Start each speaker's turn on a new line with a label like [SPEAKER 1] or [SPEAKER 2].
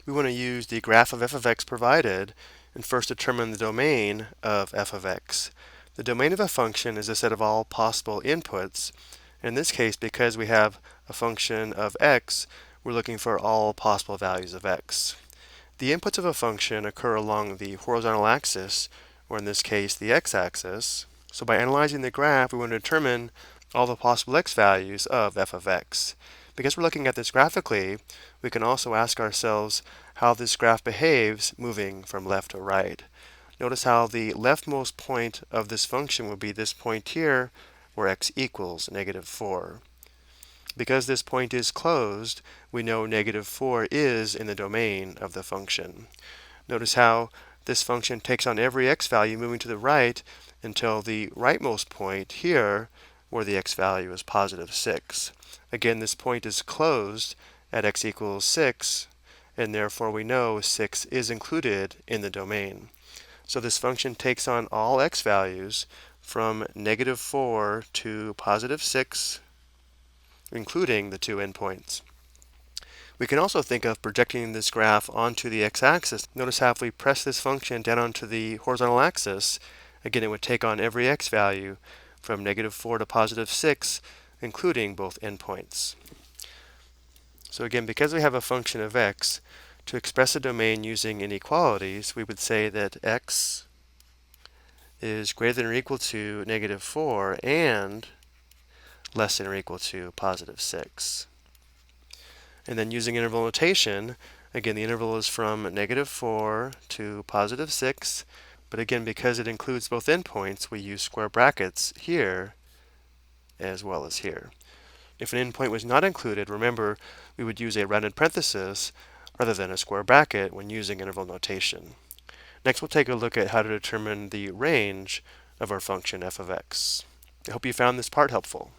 [SPEAKER 1] we want to use the graph of f of x provided and first determine the domain of f of x. The domain of a function is a set of all possible inputs. In this case, because we have a function of x, we're looking for all possible values of x. The inputs of a function occur along the horizontal axis, or in this case, the x-axis. So by analyzing the graph, we want to determine all the possible x values of f of x. Because we're looking at this graphically, we can also ask ourselves how this graph behaves moving from left to right. Notice how the leftmost point of this function will be this point here, where x equals -4. Because this point is closed, we know -4 is in the domain of the function. Notice how this function takes on every x value moving to the right until the rightmost point here, where the x value is +6. Again, this point is closed at x equals 6, and therefore we know 6 is included in the domain. So this function takes on all x values from -4 to +6, including the two endpoints. We can also think of projecting this graph onto the x-axis. Notice how if we press this function down onto the horizontal axis, again it would take on every x value from -4 to +6, including both endpoints. So again, because we have a function of x, to express a domain using inequalities, we would say that x is greater than or equal to -4 and less than or equal to +6. And then using interval notation, again, the interval is from -4 to +6, but again, because it includes both endpoints, we use square brackets here as well as here. If an endpoint was not included, remember, we would use a rounded parenthesis rather than a square bracket when using interval notation. Next, we'll take a look at how to determine the range of our function f of x. I hope you found this part helpful.